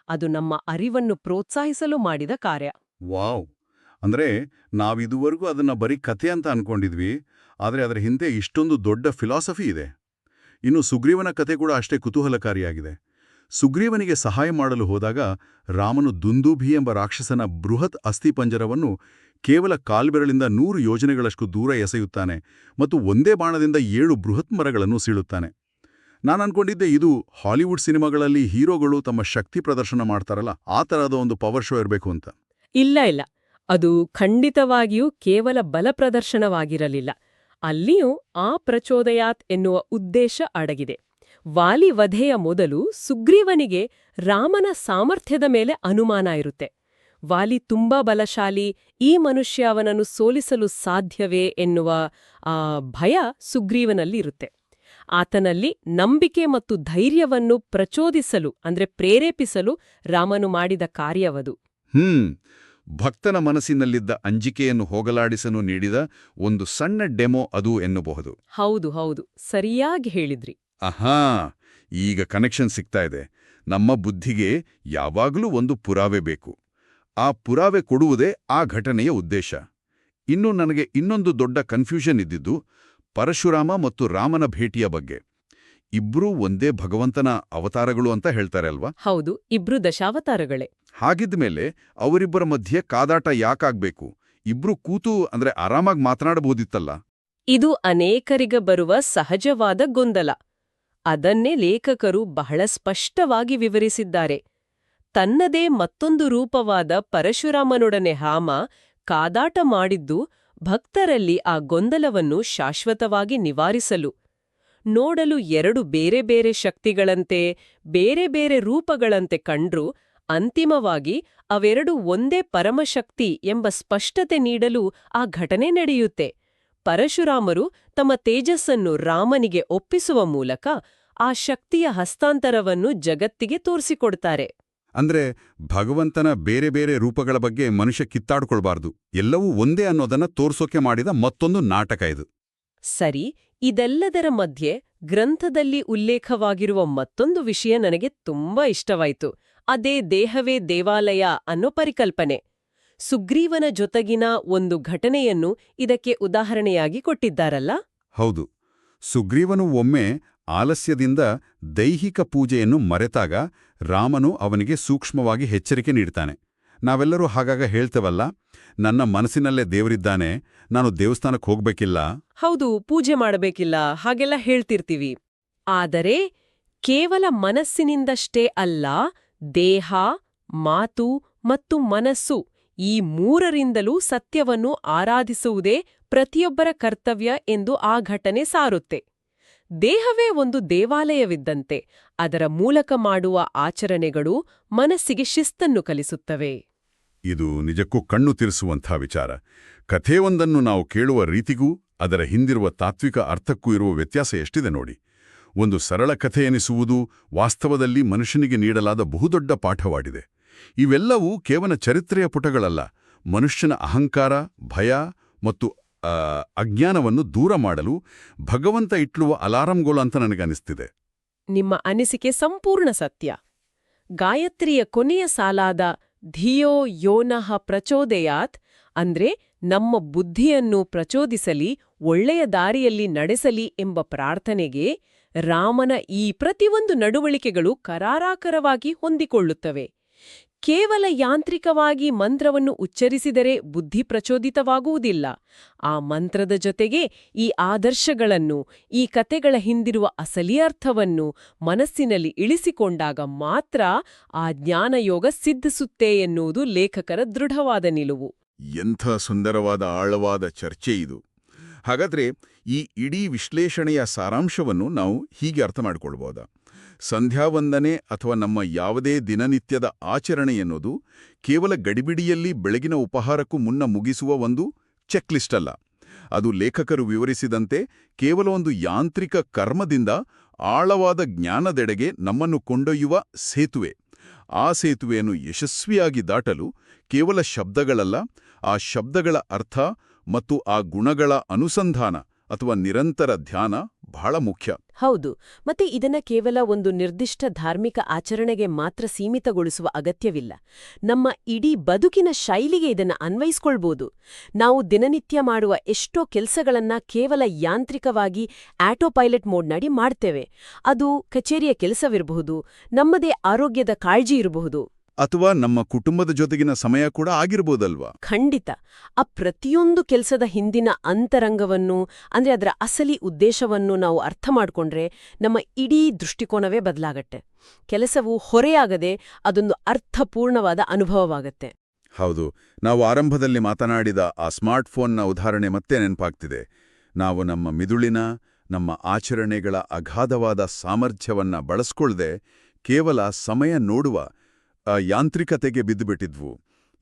ಅದು ನಮ್ಮ ಅರಿವನ್ನು ಪ್ರೋತ್ಸಾಹಿಸಲು ಮಾಡಿದ ಕಾರ್ಯ. ವಾವ್! ಅಂದ್ರೆ ನಾವಿದುವರೆಗೂ ಅದನ್ನ ಬರೀ ಕಥೆ ಅಂತ ಅನ್ಕೊಂಡಿದ್ವಿ, ಆದರೆ ಅದರ ಹಿಂದೆ ಇಷ್ಟೊಂದು ದೊಡ್ಡ ಫಿಲಾಸಫಿ ಇದೆ. ಇನ್ನು ಸುಗ್ರೀವನ ಕಥೆ ಕೂಡ ಅಷ್ಟೇ ಕುತೂಹಲಕಾರಿಯಾಗಿದೆ. ಸುಗ್ರೀವನಿಗೆ ಸಹಾಯ ಮಾಡಲು ಹೋದಾಗ ರಾಮನು ದುಂದೂಭಿ ಎಂಬ ರಾಕ್ಷಸನ ಬೃಹತ್ ಅಸ್ಥಿಪಂಜರವನ್ನು ಕೇವಲ ಕಾಲ್ಬೆರಳಿಂದ 100 ಯೋಜನೆಗಳಷ್ಟು ದೂರ ಎಸೆಯುತ್ತಾನೆ ಮತ್ತು ಒಂದೇ ಬಾಣದಿಂದ 7 ಬೃಹತ್ ಮರಗಳನ್ನು ಸೀಳುತ್ತಾನೆ. ನಾನನ್ಕೊಂಡಿದ್ದೆ ಇದು ಹಾಲಿವುಡ್ ಸಿನಿಮಾಗಳಲ್ಲಿ ಹೀರೋಗಳು ತಮ್ಮ ಶಕ್ತಿ ಪ್ರದರ್ಶನ ಮಾಡ್ತಾರಲ್ಲ, ಆ ಥರದ ಒಂದು ಪವರ್ ಶೋ ಇರಬೇಕು ಅಂತ. ಇಲ್ಲ. ಅದು ಖಂಡಿತವಾಗಿಯೂ ಕೇವಲ ಬಲ ಪ್ರದರ್ಶನವಾಗಿರಲಿಲ್ಲ. ಅಲ್ಲಿಯೂ ಆ ಪ್ರಚೋದಯಾತ್ ಎನ್ನುವ ಉದ್ದೇಶ ಅಡಗಿದೆ. ವಾಲಿ ವಧೆಯ ಮೊದಲು ಸುಗ್ರೀವನಿಗೆ ರಾಮನ ಸಾಮರ್ಥ್ಯದ ಮೇಲೆ ಅನುಮಾನ ಇರುತ್ತೆ. ವಾಲಿ ತುಂಬಾ ಬಲಶಾಲಿ, ಈ ಮನುಷ್ಯ ಅವನನ್ನು ಸೋಲಿಸಲು ಸಾಧ್ಯವೇ ಎನ್ನುವ ಭಯ ಸುಗ್ರೀವನಲ್ಲಿ ಇರುತ್ತೆ. ಆತನಲ್ಲಿ ನಂಬಿಕೆ ಮತ್ತು ಧೈರ್ಯವನ್ನು ಪ್ರಚೋದಿಸಲು ಅಂದ್ರೆ ಪ್ರೇರೇಪಿಸಲು ರಾಮನು ಮಾಡಿದ ಕಾರ್ಯವದು. ಭಕ್ತನ ಮನಸ್ಸಿನಲ್ಲಿದ್ದ ಅಂಜಿಕೆಯನ್ನು ಹೋಗಲಾಡಿಸಲು ನೀಡಿದ ಒಂದು ಸಣ್ಣ ಡೆಮೋ ಅದು ಎನ್ನಬಹುದು. ಹೌದು, ಸರಿಯಾಗಿ ಹೇಳಿದ್ರಿ. ಆಹಾ, ಈಗ ಕನೆಕ್ಷನ್ ಸಿಗ್ತಾ ಇದೆ. ನಮ್ಮ ಬುದ್ಧಿಗೆ ಯಾವಾಗಲೂ ಒಂದು ಪುರಾವೆ ಬೇಕು. ಆ ಪುರಾವೆ ಕೊಡುವುದೇ ಆ ಘಟನೆಯ ಉದ್ದೇಶ. ಇನ್ನು ನನಗೆ ಇನ್ನೊಂದು ದೊಡ್ಡ ಕನ್ಫ್ಯೂಷನ್ ಇದ್ದಿದ್ದು ಪರಶುರಾಮ ಮತ್ತು ರಾಮನ ಭೇಟಿಯ ಬಗ್ಗೆ. ಇಬ್ರೂ ಒಂದೇ ಭಗವಂತನ ಅವತಾರಗಳು ಅಂತ ಹೇಳ್ತಾರೆ ಅಲ್ವಾ? ಹೌದು, ಇಬ್ರು ದಶಾವತಾರಗಳೇ. ಹಾಗಿದ್ಮೇಲೆ ಅವರಿಬ್ಬರ ಮಧ್ಯೆ ಕಾದಾಟ ಯಾಕಾಗ್ಬೇಕು? ಇಬ್ರು ಕೂತು ಆರಾಮಾಗಿ ಮಾತನಾಡಬಹುದಿತ್ತಲ್ಲ. ಇದು ಅನೇಕರಿಗೆ ಬರುವ ಸಹಜವಾದ ಗೊಂದಲ. ಅದನ್ನೇ ಲೇಖಕರು ಬಹಳ ಸ್ಪಷ್ಟವಾಗಿ ವಿವರಿಸಿದ್ದಾರೆ. ತನ್ನದೇ ಮತ್ತೊಂದು ರೂಪವಾದ ಪರಶುರಾಮನೊಡನೆ ರಾಮ ಕಾದಾಟ ಮಾಡಿದ್ದು ಭಕ್ತರಲ್ಲಿ ಆ ಗೊಂದಲವನ್ನು ಶಾಶ್ವತವಾಗಿ ನಿವಾರಿಸಲು. ನೋಡಲು ಎರಡು ಬೇರೆ ಬೇರೆ ಶಕ್ತಿಗಳಂತೆ, ಬೇರೆ ಬೇರೆ ರೂಪಗಳಂತೆ ಕಂಡ್ರೂ ಅಂತಿಮವಾಗಿ ಅವೆರಡು ಒಂದೇ ಪರಮಶಕ್ತಿ ಎಂಬ ಸ್ಪಷ್ಟತೆ ನೀಡಲು ಆ ಘಟನೆ ನಡೆಯುತ್ತೆ. ಪರಶುರಾಮರು ತಮ್ಮ ತೇಜಸ್ಸನ್ನು ರಾಮನಿಗೆ ಒಪ್ಪಿಸುವ ಮೂಲಕ ಆ ಶಕ್ತಿಯ ಹಸ್ತಾಂತರವನ್ನು ಜಗತ್ತಿಗೆ ತೋರಿಸಿಕೊಡ್ತಾರೆ. ಭಗವಂತನ ಬೇರೆ ಬೇರೆ ರೂಪಗಳ ಬಗ್ಗೆ ಮನುಷ್ಯ ಕಿತ್ತಾಡ್ಕೊಳ್ಬಾರ್ದು, ಎಲ್ಲವೂ ಒಂದೇ ಅನ್ನೋದನ್ನ ತೋರ್ಸೋಕೆ ಮಾಡಿದ ಮತ್ತೊಂದು ನಾಟಕ ಇದು. ಸರಿ, ಇದೆಲ್ಲದರ ಮಧ್ಯೆ ಗ್ರಂಥದಲ್ಲಿ ಉಲ್ಲೇಖವಾಗಿರುವ ಮತ್ತೊಂದು ವಿಷಯ ನನಗೆ ತುಂಬಾ ಇಷ್ಟವಾಯಿತು. ಅದೇ ದೇಹವೇ ದೇವಾಲಯ ಅನ್ನೋ ಪರಿಕಲ್ಪನೆ. ಸುಗ್ರೀವನ ಜೊತೆಗಿನ ಒಂದು ಘಟನೆಯನ್ನು ಇದಕ್ಕೆ ಉದಾಹರಣೆಯಾಗಿ ಕೊಟ್ಟಿದ್ದಾರಲ್ಲ? ಹೌದು, ಸುಗ್ರೀವನು ಒಮ್ಮೆ ಆಲಸ್ಯದಿಂದ ದೈಹಿಕ ಪೂಜೆಯನ್ನು ಮರೆತಾಗ ರಾಮನು ಅವನಿಗೆ ಸೂಕ್ಷ್ಮವಾಗಿ ಎಚ್ಚರಿಕೆ ನೀಡ್ತಾನೆ. ನಾವೆಲ್ಲರೂ ಹಾಗಾಗ ಹೇಳ್ತೇವಲ್ಲ, ನನ್ನ ಮನಸ್ಸಿನಲ್ಲೇ ದೇವರಿದ್ದಾನೆ, ನಾನು ದೇವಸ್ಥಾನಕ್ಕೆ ಹೋಗ್ಬೇಕಿಲ್ಲ. ಹೌದು, ಪೂಜೆ ಮಾಡಬೇಕಿಲ್ಲ, ಹಾಗೆಲ್ಲ ಹೇಳ್ತಿರ್ತೀವಿ. ಆದರೆ ಕೇವಲ ಮನಸ್ಸಿನಿಂದಷ್ಟೇ ಅಲ್ಲ, ದೇಹ, ಮಾತು ಮತ್ತು ಮನಸ್ಸು ಈ ಮೂರರಿಂದಲೂ ಸತ್ಯವನ್ನು ಆರಾಧಿಸುವುದೇ ಪ್ರತಿಯೊಬ್ಬರ ಕರ್ತವ್ಯ ಎಂದು ಆ ಘಟನೆ ಸಾರುತ್ತೆ. ದೇಹವೇ ಒಂದು ದೇವಾಲಯವಿದ್ದಂತೆ ಅದರ ಮೂಲಕ ಮಾಡುವ ಆಚರಣೆಗಳು ಮನಸ್ಸಿಗೆ ಶಿಸ್ತನ್ನು ಕಲಿಸುತ್ತವೆ. ಇದು ನಿಜಕ್ಕೂ ಕಣ್ಣು ತಿರ್ಸುವಂಥ ವಿಚಾರ. ಕಥೆಯೊಂದನ್ನು ನಾವು ಕೇಳುವ ರೀತಿಗೂ ಅದರ ಹಿಂದಿರುವ ತಾತ್ವಿಕ ಅರ್ಥಕ್ಕೂ ಇರುವ ವ್ಯತ್ಯಾಸ ಎಷ್ಟಿದೆ ನೋಡಿ. ಒಂದು ಸರಳ ಕಥೆ ಎನಿಸುವುದು ವಾಸ್ತವದಲ್ಲಿ ಮನುಷ್ಯನಿಗೆ ನೀಡಲಾದ ಬಹುದೊಡ್ಡ ಪಾಠವಾಗಿದೆ. ಇವೆಲ್ಲವೂ ಕೇವಲ ಚರಿತ್ರೆಯ ಪುಟಗಳಲ್ಲ, ಮನುಷ್ಯನ ಅಹಂಕಾರ, ಭಯ ಮತ್ತು ಅಜ್ಞಾನವನ್ನು ದೂರ ಮಾಡಲು ಭಗವಂತ ಇಟ್ಲುವ ಅಲಾರಂಗೋಲು ಅಂತ ನನಗನಿಸ್ತಿದೆ. ನಿಮ್ಮ ಅನಿಸಿಕೆ ಸಂಪೂರ್ಣ ಸತ್ಯ. ಗಾಯತ್ರಿಯ ಕೊನೆಯ ಸಾಲಾದ ಧಿಯೋ ಯೋನಃ ಪ್ರಚೋದಯಾತ್ ಅಂದ್ರೆ ನಮ್ಮ ಬುದ್ಧಿಯನ್ನು ಪ್ರಚೋದಿಸಲಿ, ಒಳ್ಳೆಯ ದಾರಿಯಲ್ಲಿ ನಡೆಸಲಿ ಎಂಬ ಪ್ರಾರ್ಥನೆಗೆ ರಾಮನ ಈ ಪ್ರತಿಯೊಂದು ನಡವಳಿಕೆಗಳು ಕರಾರಾಕರವಾಗಿ ಹೊಂದಿಕೊಳ್ಳುತ್ತವೆ. ಕೇವಲ ಯಾಂತ್ರಿಕವಾಗಿ ಮಂತ್ರವನ್ನು ಉಚ್ಚರಿಸಿದರೆ ಬುದ್ಧಿ ಪ್ರಚೋದಿತವಾಗುವುದಿಲ್ಲ. ಆ ಮಂತ್ರದ ಜೊತೆಗೆ ಈ ಆದರ್ಶಗಳನ್ನು, ಈ ಕತೆಗಳ ಹಿಂದಿರುವ ಅಸಲಿ ಅರ್ಥವನ್ನು ಮನಸ್ಸಿನಲ್ಲಿ ಇಳಿಸಿಕೊಂಡಾಗ ಮಾತ್ರ ಆ ಜ್ಞಾನಯೋಗ ಸಿದ್ಧಿಸುತ್ತೆ ಎನ್ನುವುದು ಲೇಖಕರ ದೃಢವಾದ ನಿಲುವು. ಎಂಥ ಸುಂದರವಾದ ಆಳವಾದ ಚರ್ಚೆ ಇದು. ಹಾಗಾದ್ರೆ ಈ ಇಡೀ ವಿಶ್ಲೇಷಣೆಯ ಸಾರಾಂಶವನ್ನು ನಾವು ಹೀಗೆ ಅರ್ಥ ಮಾಡಿಕೊಳ್ಬೋದಾ? ಸಂಧ್ಯಾವಂದನೆ ಅಥವಾ ನಮ್ಮ ಯಾವುದೇ ದಿನನಿತ್ಯದ ಆಚರಣೆ ಎನ್ನುವುದು ಕೇವಲ ಗಡಿಬಿಡಿಯಲ್ಲಿ ಬೆಳಗಿನ ಉಪಹಾರಕ್ಕೂ ಮುನ್ನ ಮುಗಿಸುವ ಒಂದು ಚೆಕ್ಲಿಸ್ಟ್ ಅಲ್ಲ. ಅದು ಲೇಖಕರು ವಿವರಿಸಿದಂತೆ ಕೇವಲ ಒಂದು ಯಾಂತ್ರಿಕ ಕರ್ಮದಿಂದ ಆಳವಾದ ಜ್ಞಾನದೆಡೆಗೆ ನಮ್ಮನ್ನು ಕೊಂಡೊಯ್ಯುವ ಸೇತುವೆ. ಆ ಸೇತುವೆಯನ್ನು ಯಶಸ್ವಿಯಾಗಿ ದಾಟಲು ಕೇವಲ ಶಬ್ದಗಳಲ್ಲ, ಆ ಶಬ್ದಗಳ ಅರ್ಥ ಮತ್ತು ಆ ಗುಣಗಳ ಅನುಸಂಧಾನ ಅಥವಾ ನಿರಂತರ ಧ್ಯಾನ ಬಹಳ ಮುಖ್ಯ. ಹೌದು, ಮತ್ತೆ ಇದನ್ನ ಕೇವಲ ಒಂದು ನಿರ್ದಿಷ್ಟ ಧಾರ್ಮಿಕ ಆಚರಣೆಗೆ ಮಾತ್ರ ಸೀಮಿತಗೊಳಿಸುವ ಅಗತ್ಯವಿಲ್ಲ. ನಮ್ಮ ಇಡೀ ಬದುಕಿನ ಶೈಲಿಗೆ ಇದನ್ನ ಅನ್ವಯಿಸ್ಕೊಳ್ಬೋದು. ನಾವು ದಿನನಿತ್ಯ ಮಾಡುವ ಎಷ್ಟೋ ಕೆಲಸಗಳನ್ನ ಕೇವಲ ಯಾಂತ್ರಿಕವಾಗಿ ಆಟೋಪೈಲಟ್ ಮೋಡ್ನಡಿ ಮಾಡ್ತೇವೆ. ಅದು ಕಚೇರಿಯ ಕೆಲಸವಿರಬಹುದು, ನಮ್ಮದೇ ಆರೋಗ್ಯದ ಕಾಳಜಿ ಇರಬಹುದು, ಅಥವಾ ನಮ್ಮ ಕುಟುಂಬದ ಜೊತೆಗಿನ ಸಮಯ ಕೂಡ ಆಗಿರ್ಬೋದಲ್ವಾ? ಖಂಡಿತ. ಆ ಪ್ರತಿಯೊಂದು ಕೆಲಸದ ಹಿಂದಿನ ಅಂತರಂಗವನ್ನು, ಅಂದ್ರೆ ಅದರ ಅಸಲಿ ಉದ್ದೇಶವನ್ನು ನಾವು ಅರ್ಥ ಮಾಡ್ಕೊಂಡ್ರೆ ನಮ್ಮ ಇಡೀ ದೃಷ್ಟಿಕೋನವೇ ಬದಲಾಗತ್ತೆ. ಕೆಲಸವು ಹೊರೆಯಾಗದೆ ಅದೊಂದು ಅರ್ಥಪೂರ್ಣವಾದ ಅನುಭವವಾಗತ್ತೆ. ಹೌದು, ನಾವು ಆರಂಭದಲ್ಲಿ ಮಾತನಾಡಿದ ಆ ಸ್ಮಾರ್ಟ್ಫೋನ್ನ ಉದಾಹರಣೆ ಮತ್ತೆ ನೆನಪಾಗ್ತಿದೆ. ನಾವು ನಮ್ಮ ಮಿದುಳಿನ, ನಮ್ಮ ಆಚರಣೆಗಳ ಅಗಾಧವಾದ ಸಾಮರ್ಥ್ಯವನ್ನ ಬಳಸ್ಕೊಳ್ದೆ ಕೇವಲ ಸಮಯ ನೋಡುವ ಯಾಂತ್ರಿಕತೆಗೆ ಬಿದ್ದುಬಿಟ್ಟಿದ್ವು.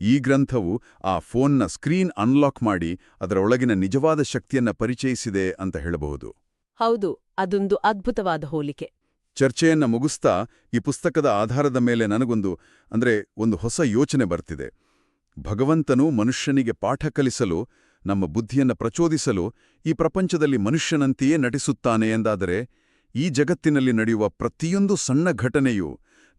ಈ ಗ್ರಂಥವು ಆ ಫೋನ್ನ ಸ್ಕ್ರೀನ್ ಅನ್ಲಾಕ್ ಮಾಡಿ ಅದರ ಒಳಗಿನ ನಿಜವಾದ ಶಕ್ತಿಯನ್ನ ಪರಿಚಯಿಸಿದೆ ಅಂತ ಹೇಳಬಹುದು. ಹೌದು, ಅದೊಂದು ಅದ್ಭುತವಾದ ಹೋಲಿಕೆ. ಚರ್ಚೆಯನ್ನ ಮುಗಿಸ್ತಾ ಈ ಪುಸ್ತಕದ ಆಧಾರದ ಮೇಲೆ ಒಂದು ಹೊಸ ಯೋಚನೆ ಬರ್ತಿದೆ. ಭಗವಂತನು ಮನುಷ್ಯನಿಗೆ ಪಾಠ ಕಲಿಸಲು, ನಮ್ಮ ಬುದ್ಧಿಯನ್ನ ಪ್ರಚೋದಿಸಲು ಈ ಪ್ರಪಂಚದಲ್ಲಿ ಮನುಷ್ಯನಂತೆಯೇ ನಟಿಸುತ್ತಾನೆ ಎಂದಾದರೆ, ಈ ಜಗತ್ತಿನಲ್ಲಿ ನಡೆಯುವ ಪ್ರತಿಯೊಂದು ಸಣ್ಣ ಘಟನೆಯೂ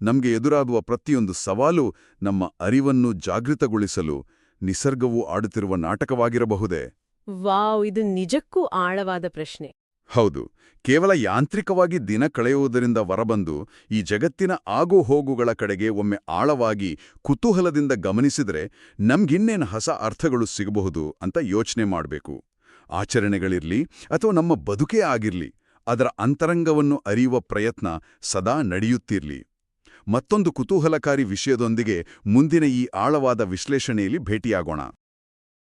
ನಮಗೆ ಎದುರಾಗುವ ಪ್ರತಿಯೊಂದು ಸವಾಲು ನಮ್ಮ ಅರಿವನ್ನು ಜಾಗೃತಗೊಳಿಸಲು ನಿಸರ್ಗವು ಆಡುತ್ತಿರುವ ನಾಟಕವಾಗಿರಬಹುದೇ? ವಾವ್, ಇದು ನಿಜಕ್ಕೂ ಆಳವಾದ ಪ್ರಶ್ನೆ. ಹೌದು. ಕೇವಲ ಯಾಂತ್ರಿಕವಾಗಿ ದಿನ ಕಳೆಯುವುದರಿಂದ ಹೊರಬಂದು ಈ ಜಗತ್ತಿನ ಆಗು-ಹೋಗುಗಳ ಕಡೆಗೆ ಒಮ್ಮೆ ಆಳವಾಗಿ ಕುತೂಹಲದಿಂದ ಗಮನಿಸಿದರೆ ನಮ್ಗಿನ್ನೇನು ಹೊಸ ಅರ್ಥಗಳು ಸಿಗಬಹುದು ಅಂತ ಯೋಚನೆ ಮಾಡಬೇಕು. ಆಚರಣೆಗಳಿರ್ಲಿ ಅಥವಾ ನಮ್ಮ ಬದುಕೇ ಆಗಿರ್ಲಿ, ಅದರ ಅಂತರಂಗವನ್ನು ಅರಿಯುವ ಪ್ರಯತ್ನ ಸದಾ ನಡೆಯುತ್ತಿರ್ಲಿ. ಮತ್ತೊಂದು ಕುತೂಹಲಕಾರಿ ವಿಷಯದೊಂದಿಗೆ ಮುಂದಿನ ಈ ಆಳವಾದ ವಿಶ್ಲೇಷಣೆಯಲ್ಲಿ ಭೇಟಿಯಾಗೋಣ.